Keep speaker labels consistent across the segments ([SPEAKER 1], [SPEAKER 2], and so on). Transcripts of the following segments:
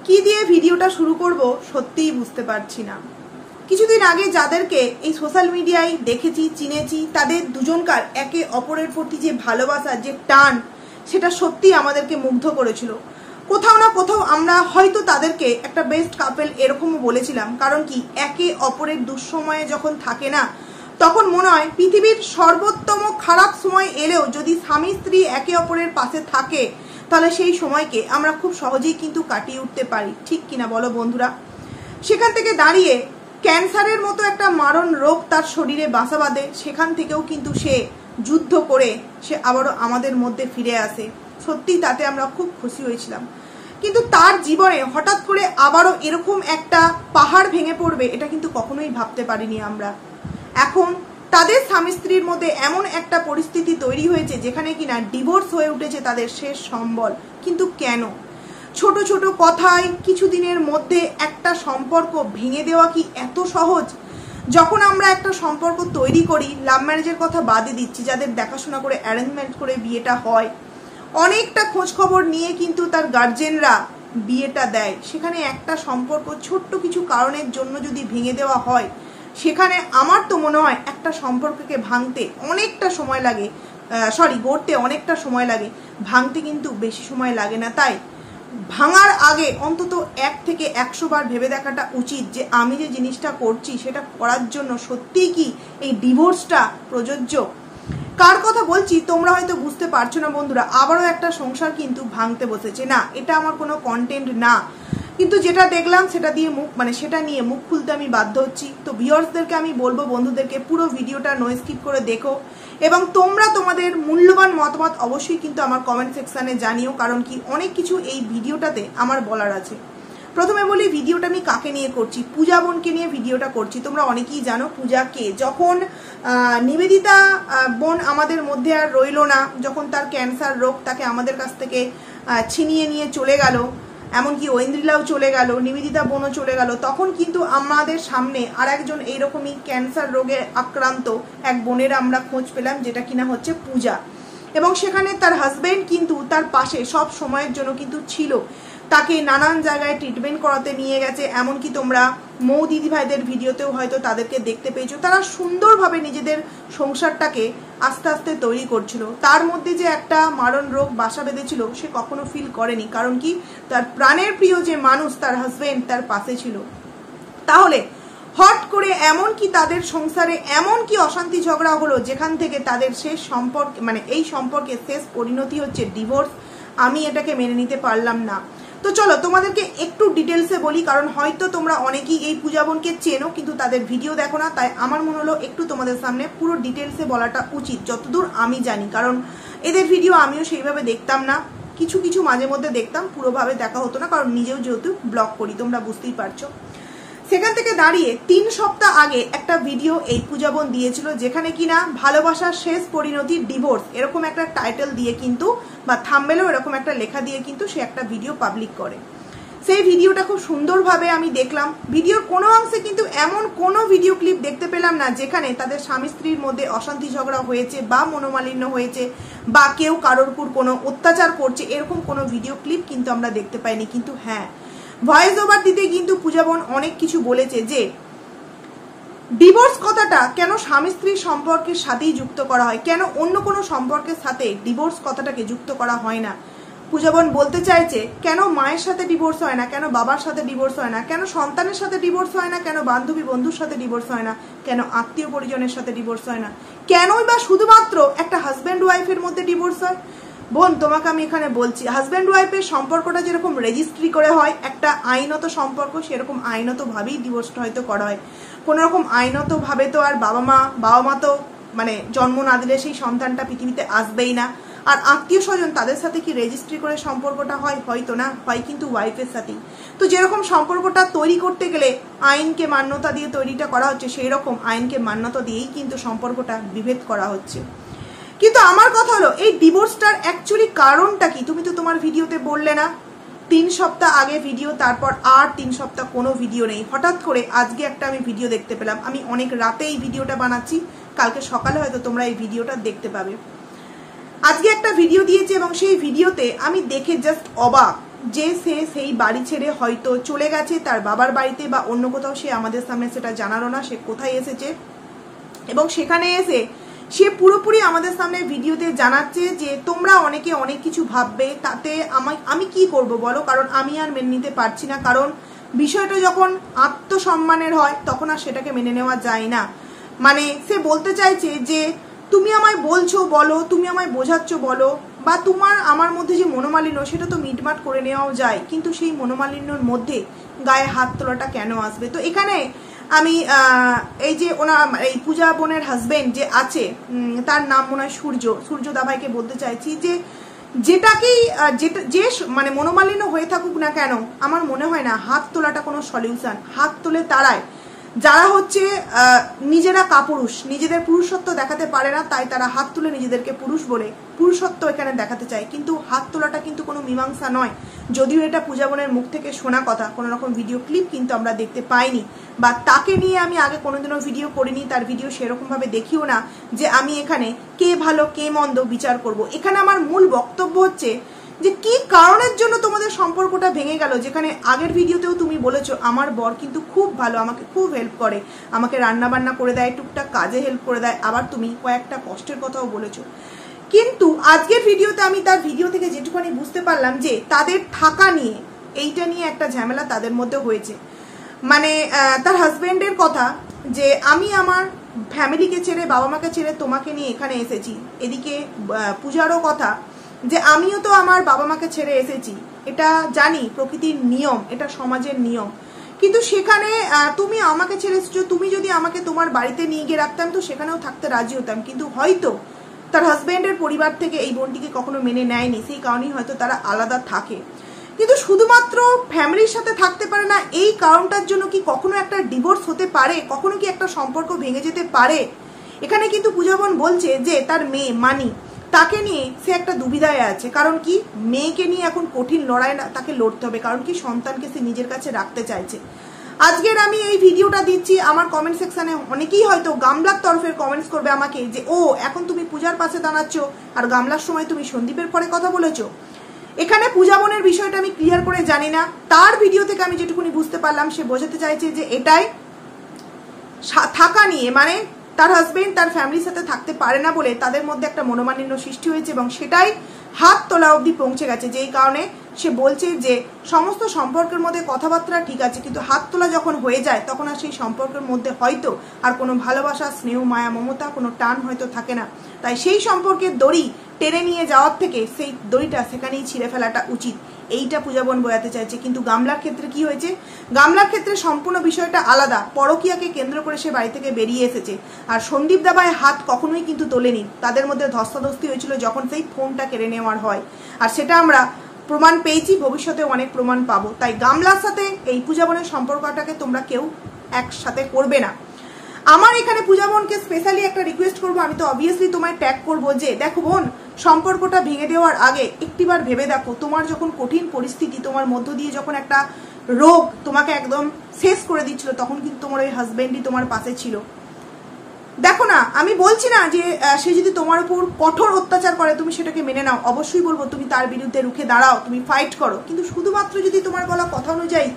[SPEAKER 1] কি দিয়ে ভিডিওটা শুরু করব সত্যিই বুঝতে পারছি না। কিছুদিন আগে যাদেরকে এই সোশ্যাল মিডিয়ায় দেখেছি, চিনেছি, তাদের দুজনকার একে অপরের প্রতি যে ভালোবাসা, যে টান, সেটা সত্যি আমাদেরকে মুগ্ধ করেছিল। কোথাও না কোথাও আমরা হয়তো তাদেরকে একটা বেস্ট কাপেল এরকমও বলেছিলাম। কারণ কি, একে অপরের দুঃসময়ে যখন থাকে না, তখন মনে হয় পৃথিবীর সর্বোত্তম খারাপ সময় এলেও যদি স্বামী স্ত্রী একে অপরের পাশে থাকে, তাহলে সেই সময়কে আমরা খুব সহজেই কিন্তু কাটিয়ে উঠতে পারি। ঠিক কিনা বলো বন্ধুরা? সেখান থেকে দাঁড়িয়ে ক্যান্সারের মতো একটা মারণ রোগ তার শরীরে বাসা বাঁধে, সেখান থেকেও কিন্তু সে যুদ্ধ করে সে আবারও আমাদের মধ্যে ফিরে আসে। সত্যি তাতে আমরা খুব খুশি হয়েছিলাম। কিন্তু তার জীবনে হঠাৎ করে আবারও এরকম একটা পাহাড় ভেঙে পড়বে, এটা কিন্তু কখনোই ভাবতে পারিনি আমরা। এখন তাদের স্বামী স্ত্রীর মধ্যে এমন একটা পরিস্থিতি তৈরি হয়েছে যেখানে কিনা ডিভোর্স হয়ে উঠেছে তাদের শেষ সম্বল। কিন্তু কেন? ছোট ছোট কথায় কিছুদিনের মধ্যে একটা সম্পর্ক ভেঙে দেওয়া কি এত সহজ? যখন আমরা একটা সম্পর্ক তৈরি করি, লাভ ম্যারেজের কথা বাদে দিচ্ছি, যাদের দেখাশোনা করে অ্যারেঞ্জমেন্ট করে বিয়েটা হয়, অনেকটা খোঁজ খবর নিয়ে কিন্তু তার গার্জেনরা বিয়েটা দেয়। সেখানে একটা সম্পর্ক ছোট্ট কিছু কারণের জন্য যদি ভেঙে দেওয়া হয়, সেখানে আমার তো মনে হয় একটা সম্পর্ককে ভাঙতে অনেকটা সময় লাগে, গড়তে অনেকটা সময় লাগে, ভাঙতে কিন্তু বেশি সময় লাগে না। তাই ভাঙার আগে অন্তত 1 থেকে 100 বার ভেবে দেখাটা উচিত যে আমি যে জিনিসটা করছি সেটা করার জন্য সত্যিই কি এই ডিভোর্সটা প্রযোজ্য। কার কথা বলছি তোমরা হয়তো বুঝতে পারছো না বন্ধুরা। আবারও একটা সংসার কিন্তু ভাঙতে বসেছে। না, এটা আমার কোনো কন্টেন্ট না, কিন্তু যেটা দেখলাম সেটা দিয়ে সেটা নিয়ে মুখ খুলতে আমি বাধ্য হচ্ছি। তো ভিউয়ার্সদেরকে আমি বলবো, বন্ধুদেরকে পুরো ভিডিওটা নো স্কিপ করে দেখো এবং তোমরা তোমাদের মূল্যবান মতামত অবশ্যই কিন্তু আমার কমেন্ট সেকশনে জানিও। কারণ কি, অনেক কিছু এই ভিডিওটাতে আমার বলার আছে। প্রথমে বলি, ভিডিওটা আমি কাকে নিয়ে করছি? পূজা বোনকে নিয়ে ভিডিওটা করছি। তোমরা অনেকেই জানো পূজা কে। যখন নিবেদিতা বোন আমাদের মধ্যে আর রইল না, যখন তার ক্যান্সার রোগ তাকে আমাদের কাছ থেকে ছিনিয়ে নিয়ে চলে গেল, এমনকি ঐন্দ্রিলাও চলে গেল, নিবেদিতা বোনও চলে গেল, তখন কিন্তু আমাদের সামনে আর একজন এইরকমই ক্যান্সার রোগে আক্রান্ত এক বোনের আমরা খোঁজ পেলাম, যেটা কিনা হচ্ছে পূজা। এবং সেখানে তার হাজবেন্ড কিন্তু তার পাশে সব সময়ের জন্য কিন্তু ছিল, তাকে নানান জায়গায় ট্রিটমেন্ট করাতে নিয়ে গেছে। এমনকি তোমরা মৌ দিদি ভাইদের ভিডিওতেও হয়তো তাদেরকে দেখতে পেয়েছো। তারা সুন্দরভাবে নিজেদের সংসারটাকে আস্তে আস্তে তৈরি করছিল। তার মধ্যে যে একটা মারণ রোগ বাসা বেঁধেছিল সে কখনো ফিল করেনি। কারণ কি, তার প্রাণের প্রিয় যে মানুষ, তার হাজবেন্ড তার পাশে ছিল। তাহলে হট করে এমন কি তাদের সংসারে এমন কি অশান্তি ঝগড়া হলো যেখান থেকে তাদের শেষ সম্পর্ক এই সম্পর্কের শেষ পরিণতি হচ্ছে ডিভোর্স। আমি এটাকে মেনে নিতে পারলাম না। তো চলো তোমাদেরকে একটু ডিটেলসে বলি, কারণ হয়তো তোমরা অনেকেই এই পূজা বোনকে চেনো কিন্তু তাদের ভিডিও দেখো না। তাই আমার মনে হলো একটু তোমাদের সামনে পুরো ডিটেলসে বলাটা উচিত, যতদূর আমি জানি। কারণ এদের ভিডিও আমিও সেইভাবে দেখতাম না, কিছু কিছু মাঝে মধ্যে দেখতাম, পুরোভাবে দেখা হতো না, কারণ নিজেও যেহেতু ব্লগ করি, তোমরা বুঝতেই পারছো। সেখান থেকে দাঁড়িয়ে 3 সপ্তাহ আগে একটা ভিডিও এই পূজা বোন দিয়েছিল, যেখানে কিনা ভালোবাসার শেষ পরিণতি ডিভোর্স এরকম একটা টাইটেল দিয়ে কিন্তু, বা থাম্বনেলেও এরকম একটা লেখা দিয়ে কিন্তু সে একটা ভিডিও পাবলিক করে। সেই ভিডিওটা খুব সুন্দরভাবে আমি দেখলাম। ভিডিওর কোনো অংশে কিন্তু এমন কোনো ভিডিও ক্লিপ দেখতে পেলাম না যেখানে তাদের স্বামী স্ত্রীর মধ্যে অশান্তি ঝগড়া হয়েছে বা মনোমালিন্য হয়েছে বা কেউ কারোর উপর কোনো অত্যাচার করছে, এরকম কোনো ভিডিও ক্লিপ কিন্তু আমরা দেখতে পাইনি। কিন্তু হ্যাঁ, ভয়েস ওভার দিতে কিন্তু পূজা বোন অনেক কিছু বলেছে যে ডিভোর্স কথাটা কেন স্বামী স্ত্রীর সম্পর্কের সাথেই যুক্ত করা হয়, কেন অন্য কোনো সম্পর্কের সাথে ডিভোর্স কথাটাকে যুক্ত করা হয় না। পূজা বোন বলতে চাইছে, কেন মায়ের সাথে ডিভোর্স হয় না, কেন বাবার সাথে ডিভোর্স হয় না, কেন সন্তানের সাথে ডিভোর্স হয় না, কেন বান্ধবী বন্ধুর সাথে ডিভোর্স হয় না, কেন আত্মীয় পরিজনের সাথে ডিভোর্স হয় না, কেনই বা শুধুমাত্র একটা হাজব্যান্ড ওয়াইফের মধ্যে ডিভোর্স হয়। বোন, তোমাকে আমি এখানে বলছি, হাজব্যান্ড ওয়াইফের সম্পর্কটা যেরকম রেজিস্ট্রি করে হয় একটা আইনত সম্পর্ক, সেরকম আইনতভাবেই ডিভোর্সটা হয়তো করা হয়। কোনো রকম আইনতভাবে তো আর বাবা মা তো জন্ম না দিলে সেই সন্তানটা পৃথিবীতে আসবেই না। আর আত্মীয় স্বজন তাদের সাথে কি রেজিস্ট্রি করে সম্পর্কটা হয়? হয়তো না, হয় কিন্তু ওয়াইফের সাথেই। তো যেরকম সম্পর্কটা তৈরি করতে গেলে আইনকে মান্যতা দিয়ে তৈরিটা করা হচ্ছে, সেই রকম আইনকে মান্যতা দিয়েই কিন্তু সম্পর্কটা বিভেদ করা হচ্ছে। কিন্তু আমার কথা হলো, এই ডিভোর্সটার অ্যাকচুয়ালি কারণটা কি? তুমি তো তোমার ভিডিওতে বললে না। 3 সপ্তাহ আগে ভিডিও, তারপর আর 3 সপ্তাহ কোনো ভিডিও নেই। হঠাৎ করে আজকে একটা আমি ভিডিও দেখতে পেলাম। আমি অনেক রাতে এই ভিডিওটা বানাচ্ছি, কালকে সকালে হয়তো তোমরা এই ভিডিওটা দেখতে পাবে। আজকে একটা ভিডিও দিয়েছে এবং সেই ভিডিওতে আমি দেখে জাস্ট অবাক। যে সে সেই বাড়ি ছেড়ে হয়তো চলে গেছে তার বাবার বাড়িতে বা অন্য কোথাও, সে আমাদের সামনে সেটা জানালো না সে কোথায় এসেছে, এবং সেখানে এসে সে পুরোপুরি আমাদের সামনে ভিডিওতে জানাচ্ছে যে তোমরা অনেকে অনেক কিছু ভাববে, তাতে আমি কি করব বলো, কারণ আমি আর মেনে নিতে পারছি না। কারণ বিষয়টা যখন আত্মসম্মানের হয় তখন আর সেটাকে মেনে নেওয়া যায় না। মানে সে বলতে চাইছে যে তুমি আমায় বলছো বলো, তুমি আমায় বোঝাচ্ছ বলো, বা তোমার আমার মধ্যে যে মনোমালিন্য সেটা তো মিটমাট করে নেওয়াও যায়, কিন্তু সেই মনোমালিন্যর মধ্যে গায়ে হাত তোলাটা কেন আসবে? তো এখানে আমি এই যে ওনার এই পূজা বোনের হাজবেন্ড যে আছে, তার নাম মনে হয় সূর্য দাভাইকে বলতে চাইছি যে যেটাকেই যে মানে মনোমালিন্য হয়ে থাকুক না কেন, আমার মনে হয় না হাত তোলাটা কোনো সলিউশন। হাত তোলে তারাই যারা হচ্ছে নিজেরা কাপুরুষ, নিজেদের পুরুষত্ব দেখাতে পারে না, তাই তারা হাত তুলে নিজেদেরকে পুরুষ বলে পুরুষত্ব এখানে দেখাতে চায়। কিন্তু হাত তোলাটা কিন্তু কোনো মীমাংসা নয়, যদিও এটা পূজা বোনের মুখ থেকে শোনা কথা, কোনো রকম ভিডিও ক্লিপ কিন্তু আমরা দেখতে পাইনি, বা তাকে নিয়ে আমি আগে কোনোদিনও ভিডিও করিনি, তার ভিডিও সেরকমভাবে দেখিও না যে আমি এখানে কে ভালো কে মন্দ বিচার করব। এখানে আমার মূল বক্তব্য হচ্ছে যে কি কারণের জন্য তোমাদের সম্পর্কটা ভেঙে গেল, যেখানে আগের ভিডিওতেও তুমি বলেছো আমার বর কিন্তু খুব ভালো, আমাকে খুব হেল্প করে, আমাকে রান্না বান্না করে দেয়, টুকটাক কাজে হেল্প করে দেয়, আবার তুমি কয়েকটা কষ্টের কথাও বলেছো। কিন্তু আজকের ভিডিওতে আমি তার ভিডিও থেকে যেটুখানি বুঝতে পারলাম যে তাদের থাকা নিয়ে, এইটা নিয়ে একটা ঝামেলা তাদের মধ্যে হয়েছে। মানে তার হাজবেন্ডের কথা যে আমি আমার ফ্যামিলিকে ছেড়ে বাবা মাকে ছেড়ে তোমাকে নিয়ে এখানে এসেছি, এদিকে পূজারও কথা যে আমিও তো আমার বাবা মাকে ছেড়ে এসেছি, এটা জানি প্রকৃতির নিয়ম, এটা সমাজের নিয়ম, কিন্তু সেখানে তুমি আমাকে ছেড়ে এসেছো, তুমি যদি আমাকে তোমার বাড়িতে নিয়ে গিয়ে রাখতাম তো সেখানেও থাকতে রাজি হতাম, কিন্তু হয়তো তার হাজবেন্ডের পরিবার থেকে এই বোনটিকে কখনো মেনে নেয়নি, সেই কারণেই হয়তো তারা আলাদা থাকে। কিন্তু শুধুমাত্র ফ্যামিলির সাথে থাকতে পারে না এই কারণটার জন্য কি কখনো একটা ডিভোর্স হতে পারে, কখনো কি একটা সম্পর্ক ভেঙে যেতে পারে? এখানে কিন্তু পূজা বোন বলছে যে তার মেয়ে মানি, তাকে নিয়ে সে একটা দুবিধায় আছে। কারণ কি, মেয়েকে নিয়ে এখন কঠিন লড়াই তাকে লড়তে হবে, কারণ কি সন্তানকে সে নিজের কাছে রাখতে চাইছে। আজকের আমি এই ভিডিওটা দিচ্ছি, আমার কমেন্ট সেকশনে অনেকেই হয়তো গামলার তরফের কমেন্টস করবে আমাকে যে ও এখন তুমি পূজার পাশে দাঁড়াচ্ছ আর গামলার সময় তুমি সন্দীপের পরে কথা বলেছো। এখানে পূজা বোনের বিষয়টা আমি ক্লিয়ার করে জানি না, তার ভিডিও থেকে আমি যেটুকুনি বুঝতে পারলাম সে বোঝাতে চাইছে যে এটাই থাকা নিয়ে, মানে তার হাজবেন্ড তার ফ্যামিলির সাথে থাকতে পারে না বলে তাদের মধ্যে একটা মনোমালিন্য সৃষ্টি হয়েছে, এবং সেটাই হাত তোলা অবধি পৌঁছে গেছে। যেই কারণে সে বলছে যে সমস্ত সম্পর্কের মধ্যে কথাবার্তা ঠিক আছে, কিন্তু হাত তোলা যখন হয়ে যায় তখন আর সেই সম্পর্কের মধ্যে হয়তো আর কোনো ভালোবাসা, স্নেহ, মায়া, মমতা, কোনো টান হয়তো থাকে না। তাই সেই সম্পর্কের দড়ি টেনে নিয়ে যাওয়ার থেকে সেই দড়িটা সেখানেই ছিঁড়ে ফেলাটা উচিত, এইটা পূজা বোন বোঝাতে চাইছে। কিন্তু গামলার ক্ষেত্রে কি হয়েছে, গামলার ক্ষেত্রে সম্পূর্ণ বিষয়টা আলাদা, পরকীয়াকে কেন্দ্র করে সে বাড়ি থেকে বেরিয়ে এসেছে। আর সন্দীপ দাবায় হাত কখনোই কিন্তু তোলেনি, তাদের মধ্যে ধস্তাধস্তি হয়েছিল যখন সেই ফোনটা কেড়ে নেওয়ার হয়, আর সেটা আমরা প্রমাণ পেয়েছি, ভবিষ্যতে অনেক প্রমাণ পাবো। তাই গামলার সাথে এই পূজা বোনের সম্পর্কটাকে তোমরা কেউ একসাথে করবে না। আমার এখানে পূজা বোনকে স্পেশালি একটা রিকোয়েস্ট করবো, আমি তো অবভিয়াসলি তোমায় ট্যাগ করবো যে দেখো বোন, সম্পর্কটা ভেঙে দেওয়ার আগে একটিবার ভেবে দেখো, তোমার যখন কঠিন পরিস্থিতি, তোমার মধ্য দিয়ে যখন একটা রোগ তোমাকে একদম শেষ করে দিচ্ছিল, তখন কিন্তু তোমার ওই হাজবেন্ডই তোমার পাশে ছিল। দেখো না, আমি বলছি না যে সে যদি তোমার উপর কঠোর অত্যাচার করে তুমি সেটাকে মেনে নাও, অবশ্যই বলবো তুমি তার বিরুদ্ধে রুখে দাঁড়াও, তুমি ফাইট করো, কিন্তু শুধুমাত্র যদি তোমার বলা কথা অনুযায়ী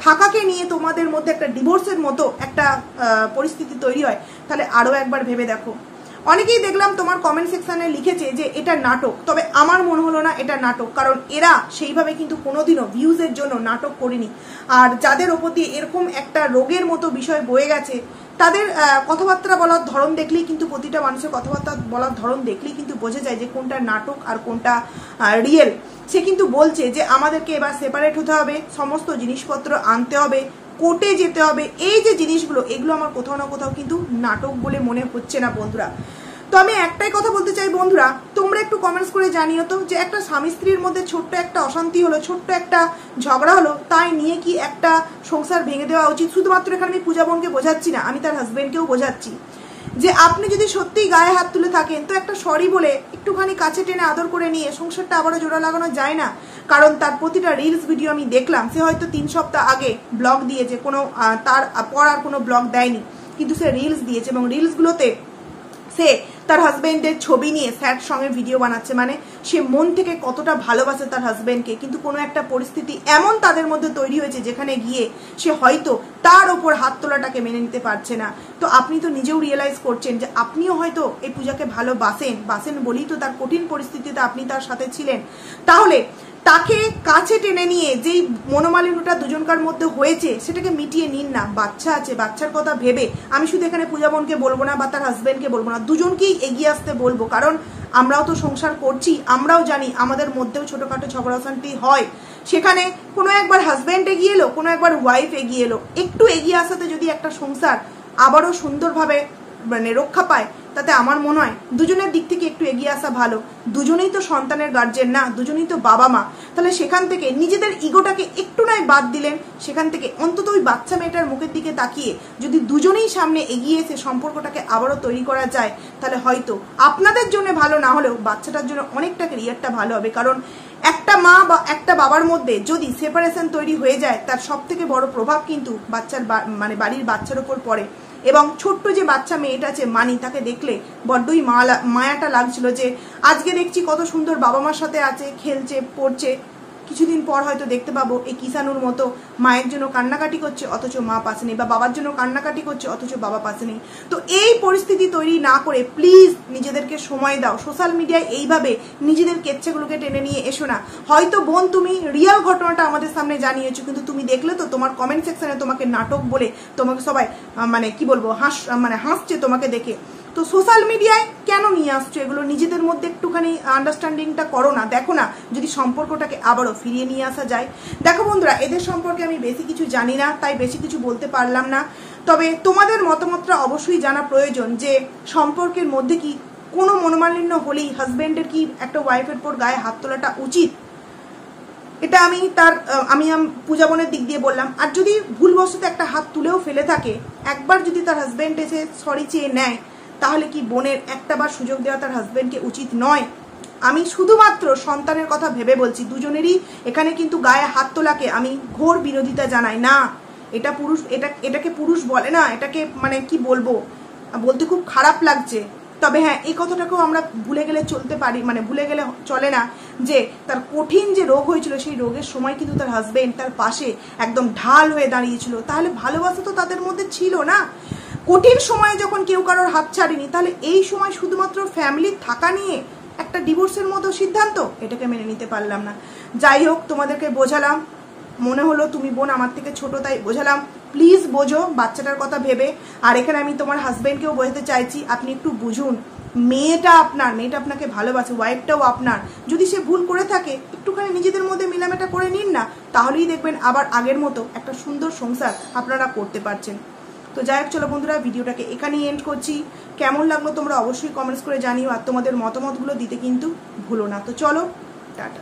[SPEAKER 1] থাকাকে নিয়ে তোমাদের মধ্যে একটা ডিভোর্সের মতো একটা পরিস্থিতি তৈরি হয়, তাহলে আরও একবার ভেবে দেখো। অনেকেই দেখলাম তোমার কমেন্ট সেকশনে লিখেছে যে এটা নাটক, তবে আমার মনে হলো না এটা নাটক, কারণ এরা সেইভাবে কিন্তু কোনোদিনও ভিউজের জন্য নাটক করেনি। আর যাদের ওপর দিয়ে এরকম একটা রোগের মতো বিষয় বয়ে গেছে, তাদের কথাবার্তা বলার ধরন দেখলেই কিন্তু, প্রতিটা মানুষের কথাবার্তা বলার ধরন দেখলেই কিন্তু বোঝা যায় যে কোনটা নাটক আর কোনটা রিয়েল। সে কিন্তু বলছে যে আমাদেরকে এবার সেপারেট হতে হবে, সমস্ত জিনিসপত্র আনতে হবে, কোর্টে যেতে হবে, এই যে জিনিসগুলো, এগুলো আমার কোথাও না কোথাও কিন্তু নাটক বলে মনে হচ্ছে না বন্ধুরা। তো আমি একটাই কথা বলতে চাই বন্ধুরা, তোমরা একটু কমেন্টস করে জানিও তো যে একটা স্বামী স্ত্রীর মধ্যে ছোট্ট একটা অশান্তি হলো, ছোট্ট একটা ঝগড়া হলো, তাই নিয়ে কি একটা সংসার ভেঙে দেওয়া উচিত? শুধুমাত্র এখানে আমি পূজা বোনকে বোঝাচ্ছি না, আমি তার হাজবেন্ডকেও বোঝাচ্ছি যে আপনি যদি সত্যিই গায়ে হাত তুলে থাকেন তো একটা সরি বলে একটুখানি কাছে টেনে আদর করে নিয়ে সংসারটা আবারও জোড়া লাগানো যায় না? কারণ তার প্রতিটা রিলস ভিডিও আমি দেখলাম, সে হয়তো 3 সপ্তাহ আগে ব্লগ দিয়েছে, কোনো তার পর আর কোনো ব্লগ দেয়নি, কিন্তু সে রিলস দিয়েছে, এবং রিলসগুলোতে সে তার হাজবেন্ডের ছবি নিয়ে স্যাড সঙ্গে ভিডিও বানাচ্ছে। মানে সে মন থেকে কতটা ভালোবাসে তার হাজবেন্ডকে, কিন্তু কোনো একটা পরিস্থিতি এমন তাদের মধ্যে তৈরি হয়েছে যেখানে গিয়ে সে হয়তো তার ওপর হাত তোলাটাকে মেনে নিতে পারছে না। তো আপনি তো নিজেও রিয়েলাইজ করছেন যে আপনিও হয়তো এই পূজাকে বাসেন বলেই তো তার কঠিন পরিস্থিতিতে আপনি তার সাথে ছিলেন। তাহলে তাকে কাছে টেনে নিয়ে যেই মনোমালিন্যটা দুজনকার মধ্যে হয়েছে সেটাকে মিটিয়ে নিন না। বাচ্চা আছে, বাচ্চার কথা ভেবে আমি শুধু এখানে পূজা বোনকে বলবো না বা তার হাজবেন্ডকে বলবো না, দুজনকেই এগিয়ে আসতে বলবো। কারণ আমরাও তো সংসার করছি, আমরাও জানি আমাদের মধ্যেও ছোটোখাটো ঝগড়া অশান্তি হয়। সেখানে কোনো একবার হাজবেন্ড এগিয়ে এলো, কোনো একবার ওয়াইফ এগিয়ে এলো, একটু এগিয়ে আসাতে যদি একটা সংসার আবারও সুন্দরভাবে রক্ষা পায়, তাতে আমার মনে হয় দুজনের দিক থেকে একটু এগিয়ে আসা ভালো। দুজনেই তো সন্তানের গার্জেন না, দুজনেই তো বাবা মা। তাহলে সেখান থেকে নিজেদের ইগোটাকে একটু নয় বাদ দিলেন, সেখান থেকে অন্তত ওই বাচ্চা মেয়েটার মুখের দিকে তাকিয়ে যদি দুজনেই সামনে এগিয়ে এসে সম্পর্কটাকে আবারও তৈরি করা যায়, তাহলে হয়তো আপনাদের জন্য ভালো না হলেও বাচ্চাটার জন্য অনেকটা ক্যারিয়ারটা ভালো হবে। কারণ একটা মা বা একটা বাবার মধ্যে যদি সেপারেশন তৈরি হয়ে যায়, তার সব থেকে বড় প্রভাব কিন্তু বাচ্চার বাড়ির বাচ্চার উপর পড়ে। এবং ছোট্ট যে বাচ্চা মেয়েটা আছে মানি, তাকে দেখলে বড্ডই মায়াটা লাগছিল যে আজকে দেখছি কত সুন্দর বাবা মার সাথে আছে, খেলছে, পড়ছে, কিছুদিন পর হয়তো দেখতে পাবো এই কিষানুর মতো মায়ের জন্য কান্নাকাটি করছে অথচ মা পাশে নেই, বা বাবার জন্য কান্নাকাটি করছে অথচ বাবা পাশে নেই। তো এই পরিস্থিতি তৈরি না করে প্লিজ নিজেদেরকে সময় দাও। সোশ্যাল মিডিয়ায় এইভাবে নিজেদের কেচ্ছেগুলোকে টেনে নিয়ে এসো না। হয়তো বোন তুমি রিয়েল ঘটনাটা আমাদের সামনে জানিয়েছো, কিন্তু তুমি দেখলে তো তোমার কমেন্ট সেকশনে তোমাকে নাটক বলে তোমাকে সবাই কি বলবো হাসছে তোমাকে দেখে। তো সোশ্যাল মিডিয়ায় কেন নিয়ে আসছো এগুলো? নিজেদের মধ্যে একটুখানি আন্ডারস্ট্যান্ডিংটা করো না, দেখো না যদি সম্পর্কটাকে আবারও ফিরিয়ে নিয়ে আসা যায়। দেখো বন্ধুরা, এদের সম্পর্কে আমি বেশি কিছু জানি না, তাই বেশি কিছু বলতে পারলাম না। তবে তোমাদের মতামতটা অবশ্যই জানা প্রয়োজন যে সম্পর্কের মধ্যে কি কোনো মনোমালিন্য হলেই হাজবেন্ডের কি একটা ওয়াইফের পর গায়ে হাত তোলাটা উচিত? এটা আমি পূজা বোনের দিক দিয়ে বললাম। আর যদি ভুলবশত একটা হাত তুলেও ফেলে থাকে, একবার যদি তার হাজবেন্ড এসে সরি চেয়ে নেয়, তাহলে কি বোনের একটাবার সুযোগ দেওয়া তার হাজবেন্ডকে উচিত নয়? আমি শুধুমাত্র সন্তানের কথা ভেবে বলছি। দুজনেরই এখানে কিন্তু গায়ে হাত তোলাকে আমি ঘোর বিরোধিতা জানাই না। এটাকে পুরুষ বলে না, এটাকে কি বলবো, বলতে খুব খারাপ লাগছে। তবে হ্যাঁ, এই কথাটাকেও আমরা ভুলে গেলে চলতে পারি, ভুলে গেলে চলে না যে তার কঠিন যে রোগ হয়েছিল, সেই রোগের সময় কিন্তু তার হাজবেন্ড তার পাশে একদম ঢাল হয়ে দাঁড়িয়েছিল। তাহলে ভালোবাসা তো তাদের মধ্যে ছিল না। কঠিন সময়ে যখন কেউ কারোর হাত ছাড়েনি, তাহলে এই সময় শুধুমাত্র ফ্যামিলির থাকা নিয়ে একটা ডিভোর্সের মতো সিদ্ধান্ত, এটাকে মেনে নিতে পারলাম না। যাই হোক, তোমাদেরকে বোঝালাম, মনে হলো তুমি বোন আমার থেকে ছোট তাই বোঝালাম। প্লিজ বোঝো বাচ্চাটার কথা ভেবে। আর এখানে আমি তোমার হাজবেন্ডকেও বোঝাতে চাইছি, আপনি একটু বুঝুন, মেয়েটা আপনাকে ভালোবাসে, ওয়াইফটাও আপনার। যদি সে ভুল করে থাকে, একটুখানি নিজেদের মধ্যে মিলামেটা করে নিন না, তাহলেই দেখবেন আবার আগের মতো একটা সুন্দর সংসার আপনারা করতে পারছেন। তো যাই হোক, চলো বন্ধুরা, ভিডিওটাকে এখানেই এন্ড করছি। কেমন লাগলো তোমরা অবশ্যই কমেন্টস করে জানিও, আর তোমাদের মতামতগুলো দিতে কিন্তু ভুলো না। তো চলো, টাটা।